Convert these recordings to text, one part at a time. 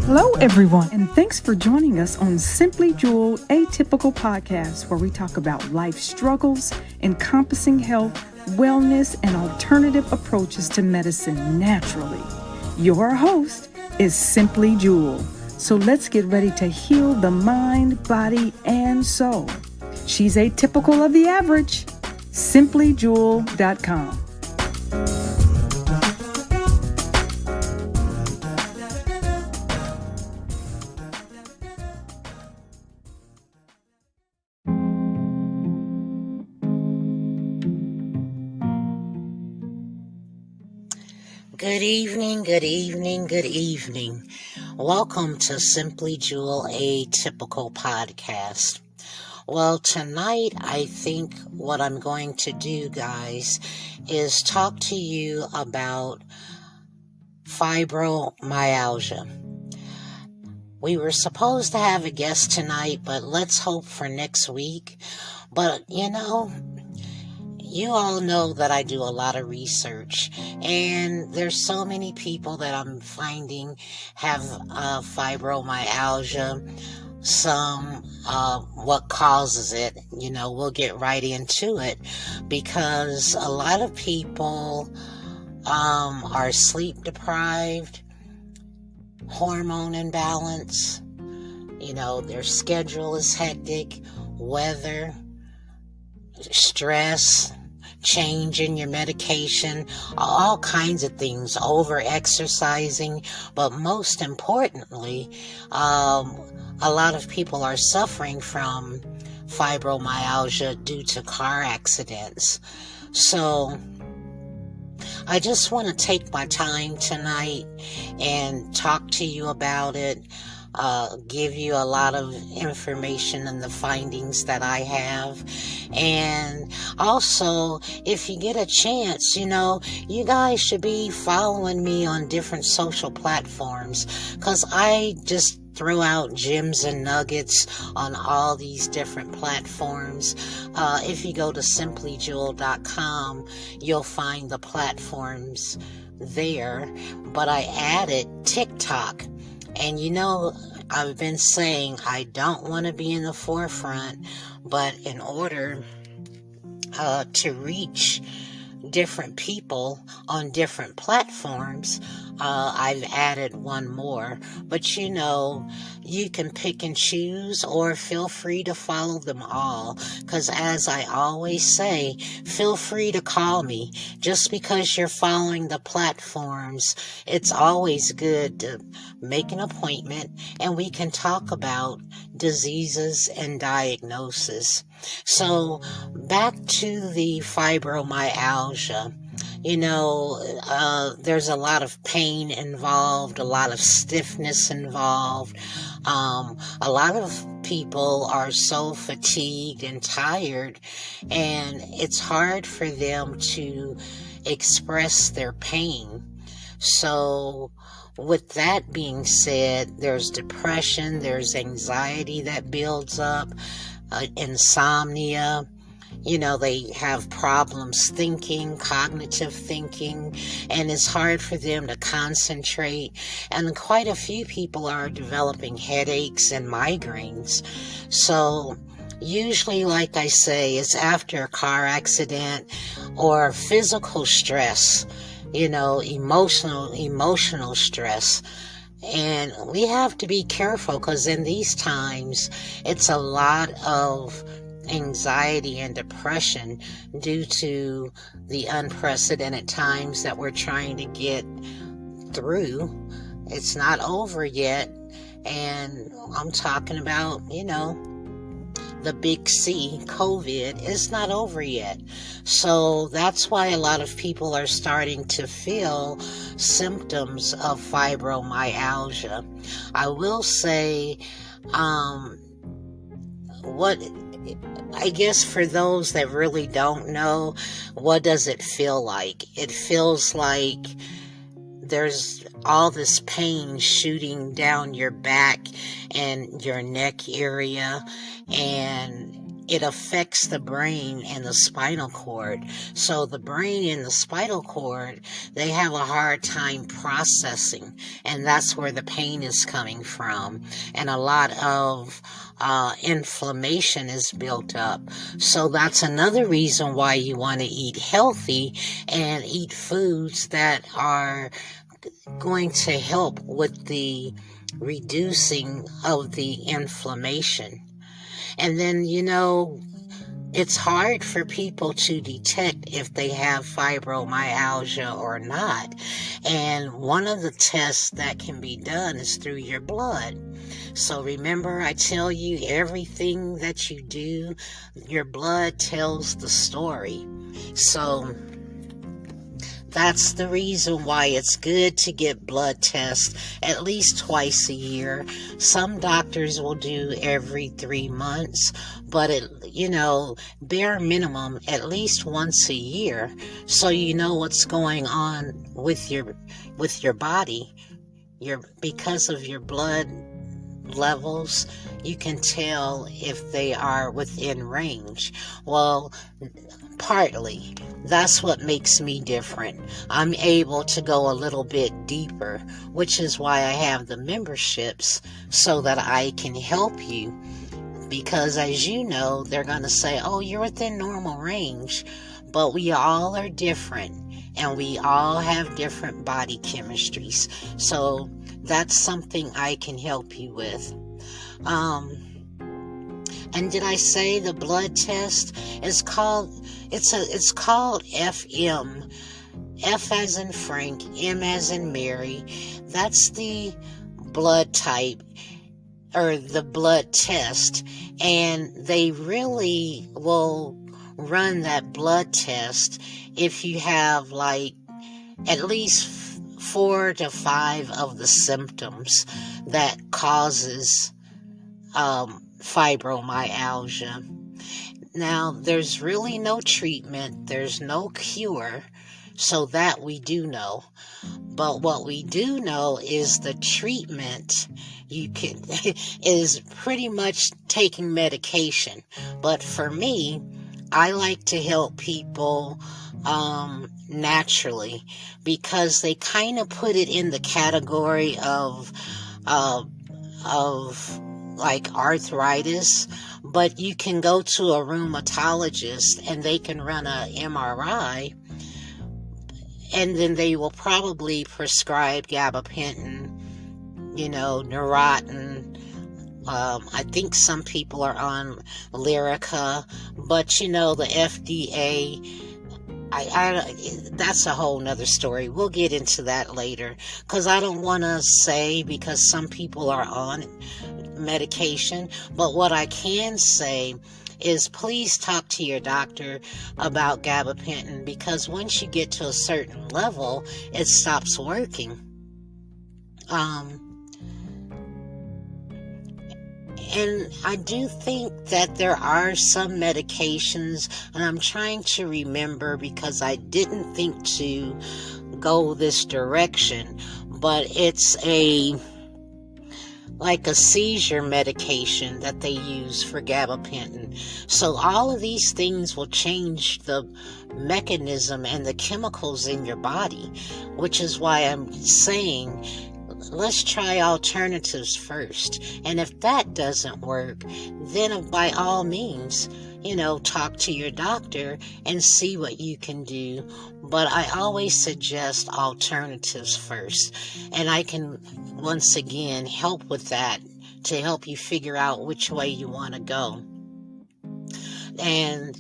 Hello, everyone, and thanks for joining us on Simplyjewel Atypical podcast, where we talk about life struggles, encompassing health, wellness, and alternative approaches to medicine naturally. Your host is Simplyjewel. So let's get ready to heal the mind, body, and soul. She's atypical of the average. Simplyjewel.com. Good evening, good evening, good evening. Welcome to Simplyjewel Atypical podcast. Well, tonight I think what I'm going to do, guys, is talk to you about fibromyalgia. We were supposed to have a guest tonight, but let's hope for next week. But, you all know that I do a lot of research, and there's so many people that I'm finding have fibromyalgia. Some, what causes it, we'll get right into it, because a lot of people are sleep deprived, hormone imbalance, their schedule is hectic, weather, stress, change in your medication, all kinds of things, over exercising, but most importantly, a lot of people are suffering from fibromyalgia due to car accidents. So I just want to take my time tonight and talk to you about it, give you a lot of information and the findings that I have. And also, if you get a chance, you guys should be following me on different social platforms, because I just throw out gems and nuggets on all these different platforms. If you go to simplyjewel.com, you'll find the platforms there. But I added TikTok. And I've been saying I don't want to be in the forefront, but in order to reach different people on different platforms, I've added one more. But you can pick and choose, or feel free to follow them all, because as I always say, feel free to call me. Just because you're following the platforms, it's always good to make an appointment and we can talk about diseases and diagnosis. So back to the fibromyalgia. There's a lot of pain involved, a lot of stiffness involved. A lot of people are so fatigued and tired, and it's hard for them to express their pain. So with that being said, there's depression, there's anxiety that builds up, insomnia. They have problems thinking, cognitive thinking, and it's hard for them to concentrate. And quite a few people are developing headaches and migraines. So usually, like I say, it's after a car accident or physical stress, emotional stress. And we have to be careful, because in these times, it's a lot of anxiety and depression due to the unprecedented times that we're trying to get through. It's not over yet, and I'm talking about, the big C, COVID, is not over yet. So that's why a lot of people are starting to feel symptoms of fibromyalgia. I will say, I guess for those that really don't know, what does it feel like? It feels like there's all this pain shooting down your back and your neck area, and it affects the brain and the spinal cord. So the brain and the spinal cord, they have a hard time processing, and that's where the pain is coming from. And a lot of inflammation is built up. So that's another reason why you want to eat healthy and eat foods that are going to help with the reducing of the inflammation. And then, it's hard for people to detect if they have fibromyalgia or not. And one of the tests that can be done is through your blood. So remember, I tell you, everything that you do, your blood tells the story. So that's the reason why it's good to get blood tests at least twice a year. Some doctors will do every 3 months, but bare minimum at least once a year, so you know what's going on with your body. Because of your blood levels, you can tell if they are within range. Well, partly that's what makes me different. I'm able to go a little bit deeper, which is why I have the memberships, so that I can help you. Because as you know, they're going to say, oh, you're within normal range, but we all are different, and we all have different body chemistries. So that's something I can help you with. And did I say the blood test is called, it's called FM. F as in Frank, M as in Mary. That's the blood type, or the blood test. And they really will run that blood test if you have at least 4 to 5 of the symptoms that causes fibromyalgia. Now, there's really no treatment, there's no cure, so that we do know. But what we do know is the treatment is pretty much taking medication. But for me, I like to help people naturally, because they kind of put it in the category of arthritis, but you can go to a rheumatologist and they can run a MRI, and then they will probably prescribe gabapentin, Neurontin. I think some people are on Lyrica, but the FDA, that's a whole nother story. We'll get into that later, because I don't want to say because some people are on medication. But what I can say is, please talk to your doctor about gabapentin, because once you get to a certain level, it stops working. And I do think that there are some medications, and I'm trying to remember because I didn't think to go this direction, but it's like a seizure medication that they use for gabapentin. So all of these things will change the mechanism and the chemicals in your body, which is why I'm saying, let's try alternatives first. And if that doesn't work, then by all means, talk to your doctor and see what you can do. But I always suggest alternatives first. And I can, once again, help with that to help you figure out which way you want to go. And,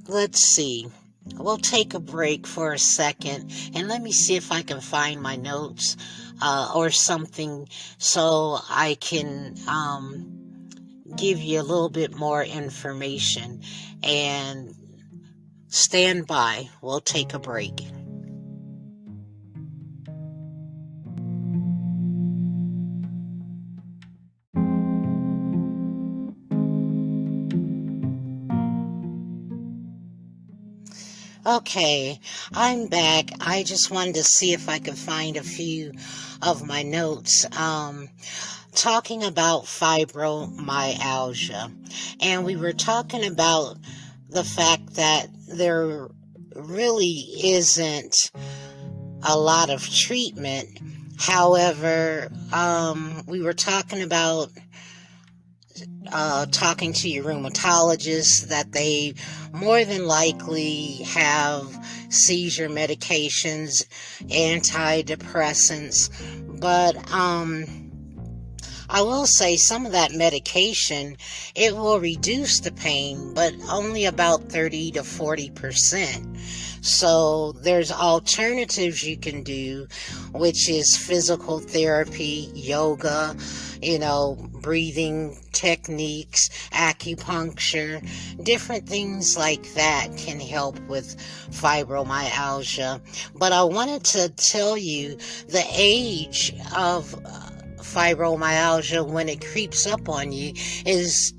let's see. We'll take a break for a second, and let me see if I can find my notes or something, so I can give you a little bit more information. And stand by. We'll take a break. Okay, I'm back. I just wanted to see if I could find a few of my notes. talking about fibromyalgia, and we were talking about the fact that there really isn't a lot of treatment. However, we were talking about talking to your rheumatologist that they more than likely have seizure medications, antidepressants, but I will say some of that medication, it will reduce the pain, but only about 30 to 40%. So there's alternatives you can do, which is physical therapy, yoga, breathing techniques, acupuncture, different things like that can help with fibromyalgia. But I wanted to tell you the age of fibromyalgia when it creeps up on you is,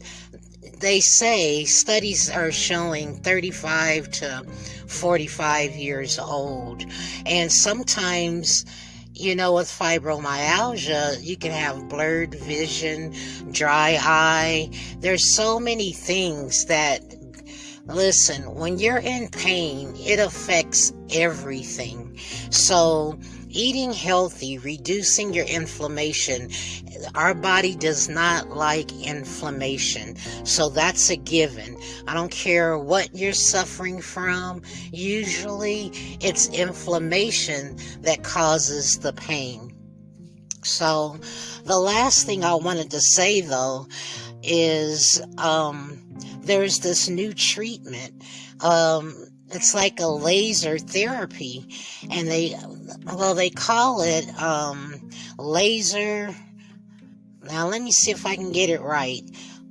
they say studies are showing 35 to 45 years old. And sometimes, with fibromyalgia, you can have blurred vision, dry eye. There's so many things that, listen, when you're in pain, it affects everything. So eating healthy, reducing your inflammation. Our body does not like inflammation, so that's a given. I don't care what you're suffering from. Usually it's inflammation that causes the pain. So the last thing I wanted to say, though, is there's this new treatment. It's like a laser therapy, and they call it laser. Now let me see if I can get it right.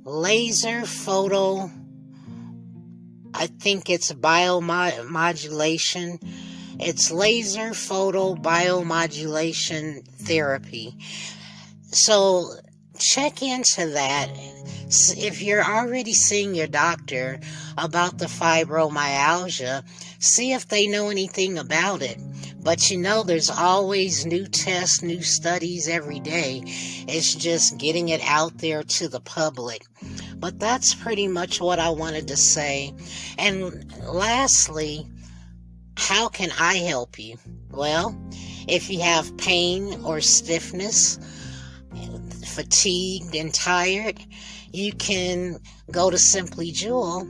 Laser photo, I think it's biomodulation. It's laser photo biomodulation therapy. So check into that. If you're already seeing your doctor about the fibromyalgia, see if they know anything about it. But there's always new tests, new studies every day. It's just getting it out there to the public. But that's pretty much what I wanted to say. And lastly, how can I help you? Well, if you have pain or stiffness, fatigued and tired, you can go to Simplyjewel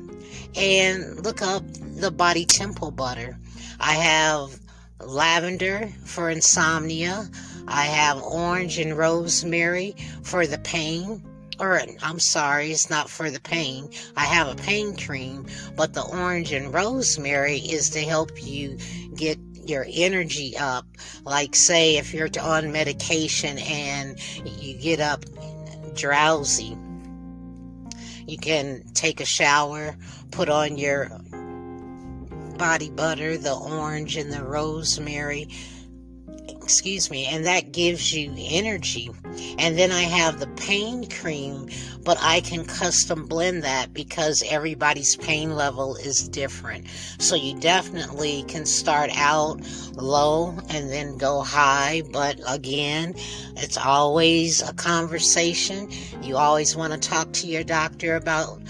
and look up the Body Temple Butter. I have lavender for insomnia. I have orange and rosemary for the pain. Or, I'm sorry, it's not for the pain. I have a pain cream, but the orange and rosemary is to help you get your energy up. Like, say, if you're on medication and you get up drowsy, you can take a shower, put on your body butter, the orange and the rosemary, and that gives you energy. And then I have the pain cream, but I can custom blend that because everybody's pain level is different. So you definitely can start out low and then go high, but again, it's always a conversation. You always want to talk to your doctor about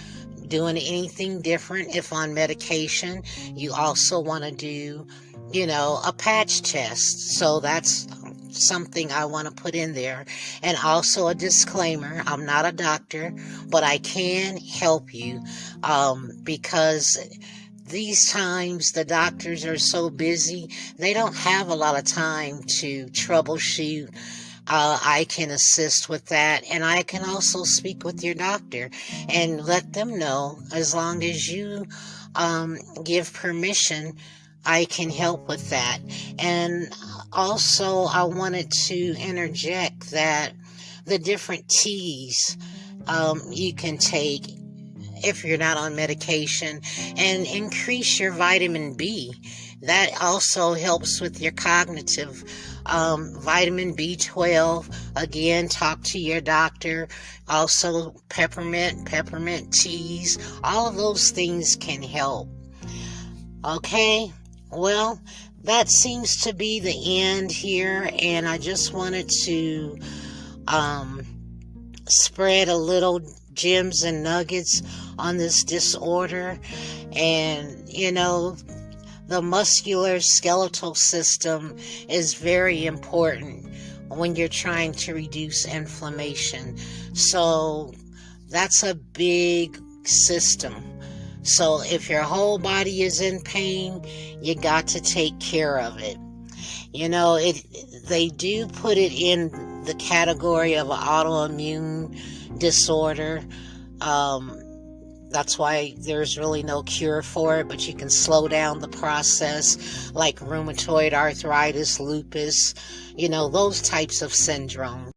doing anything different. If on medication, you also want to do a patch test. So that's something I want to put in there. And also a disclaimer, I'm not a doctor, but I can help you because these times the doctors are so busy, they don't have a lot of time to troubleshoot. I can assist with that, and I can also speak with your doctor and let them know, as long as you give permission, I can help with that. And also, I wanted to interject that the different teas you can take if you're not on medication, and increase your vitamin B. That also helps with your cognitive. Vitamin B12, again, talk to your doctor. Also, peppermint teas, all of those things can help. Okay, well, that seems to be the end here, and I just wanted to spread a little gems and nuggets on this disorder. And, the muscular skeletal system is very important when you're trying to reduce inflammation. So that's a big system. So if your whole body is in pain, you got to take care of it. They do put it in the category of an autoimmune disorder. That's why there's really no cure for it, but you can slow down the process, like rheumatoid arthritis, lupus, those types of syndromes.